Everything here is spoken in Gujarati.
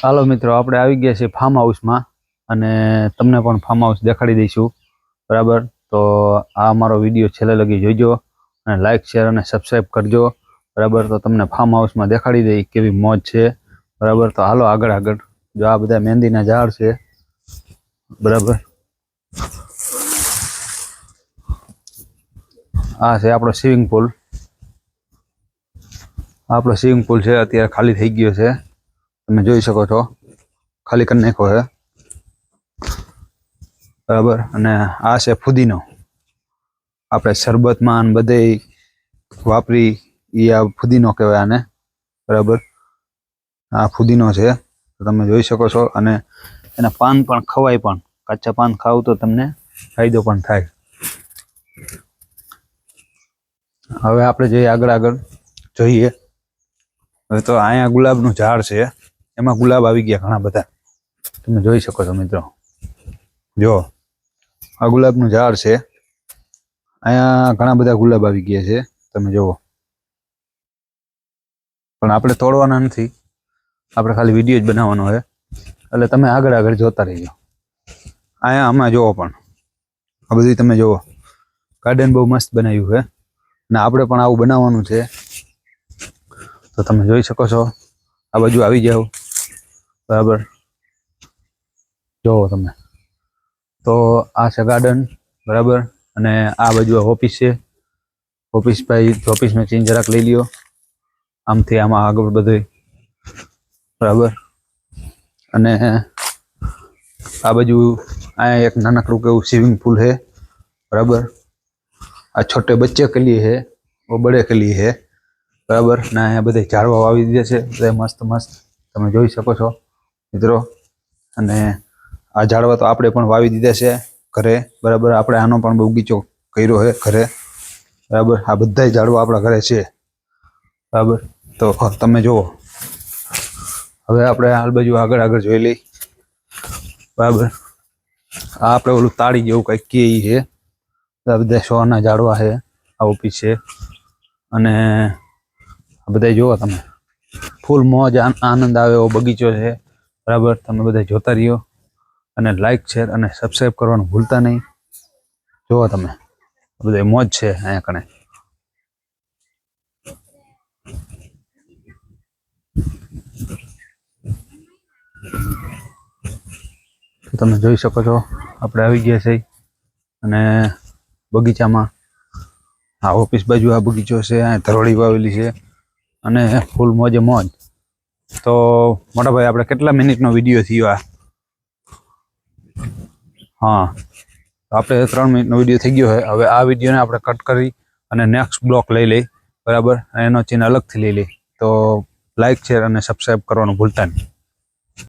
હાલો મિત્રો, આપણે આવી ગયા છીએ ફાર્મ હાઉસમાં અને તમને પણ ફાર્મ હાઉસ દેખાડી દઈશું. બરાબર, તો આ અમારો વિડીયો છેલ્લે લગી જોઈજો અને લાઇક શેર અને સબસ્ક્રાઈબ કરજો. બરાબર, તો તમને ફાર્મ હાઉસમાં દેખાડી દઈ કેવી મોજ છે. બરાબર, તો હાલો આગળ. જો આ બધા મહેંદીના ઝાડ છે. બરાબર, આ છે આપણો સ્વિમિંગ પુલ. આપણો સ્વિમિંગ પુલ છે, અત્યારે ખાલી થઈ ગયો છે. તમે જોઈ શકો છો, ખાલી કરી નાખ્યો છે. બરાબર, અને આ છે ફુદીનો. આપણે શરબતમાં બધે વાપરી એ આ ફુદીનો કહેવાય આને. બરાબર, આ ફુદીનો છે, તો તમે જોઈ શકો છો. અને એના પાન પણ ખવાય, પણ કાચા પાન ખાવ તો તમને ફાયદો પણ થાય. હવે આપણે જઈએ આગળ જોઈએ. હવે તો અહીંયા ગુલાબનું ઝાડ છે, એમાં ગુલાબ આવી ગયા ઘણા બધા. તમે જોઈ શકો છો મિત્રો, જો આ ગુલાબનું ઝાડ છે. અહીંયા ઘણા બધા ગુલાબ આવી ગયા છે, તમે જુઓ. પણ આપણે તોડવાના નથી, આપણે ખાલી વિડીયો જ બનાવવાનો છે. એટલે તમે આગળ જોતા રહીજો. અહીંયા આમાં જુઓ, પણ આ બધું તમે જુઓ, ગાર્ડન બહુ મસ્ત બનાવ્યું છે. અને આપણે પણ આવું બનાવવાનું છે, તો તમે જોઈ શકો છો. આ બાજુ આવી જાઓ. બરાબર, જોવો તમે. તો આ છે ગાર્ડન. બરાબર, અને આ બાજુ ઓફિસ છે. ઓફિસમાં ચીન જરાક લઈ લ્યો. આમથી આમાં આગળ બધું. બરાબર, અને આ બાજુ અહીંયા એક નાનકડું કેવું સ્વિમિંગ પુલ है. बराबर, आ छोटे बच्चे के लिए है, वो बड़े के लिए है. बराबर, ना અહીંયા બધે ઝાડવા વાવી દીધા છે, બધા મસ્ત તમે જોઈ શકો છો મિત્રો. અને આ ઝાડવા તો આપણે પણ વાવી દીધા છે ઘરે. બરાબર, આપણે આનો પણ બગીચો કર્યો છે ઘરે. બરાબર, આ બધા ઝાડવા આપણા ઘરે છે. બરાબર, તો તમે જુઓ. હવે આપણે હાલ બાજુ આગળ જોઈ લઈ. બરાબર, આ આપણે ઓલું તાળી જેવું કંઈક કે છે. બધા શોના ઝાડવા છે. આ ઓફિસ છે. અને આ બધા જુઓ તમે, ફૂલ મોજ આનંદ આવે એવો બગીચો છે. બરાબર, તમે બધા જોતા રહ્યો અને લાઈક શેર અને સબસ્ક્રાઈબ કરવાનું ભૂલતા નહીં. જુઓ તમે, બધા મોજ છે અહીંયા કણે. તમે જોઈ શકો છો, આપણે આવી ગયા છે. અને બગીચામાં આ ઓફિસ બાજુ આ બગીચો છે. અહીંયા ધરોળી વાવેલી છે અને ફૂલ મોજે મોજ. તો મોટા ભાઈ, આપણે કેટલા મિનિટનો વિડીયો થયો આ? હા, આપણે 3 મિનિટનો વિડીયો થઈ ગયો છે. હવે આ વિડીયોને આપણે કટ કરી અને નેક્સ્ટ બ્લોક લઈ લઈ. બરાબર, એનો ચિહ્ન અલગથી લઈ લઈ. તો લાઈક શેર અને સબસ્ક્રાઈબ કરવાનું ભૂલતા નહીં.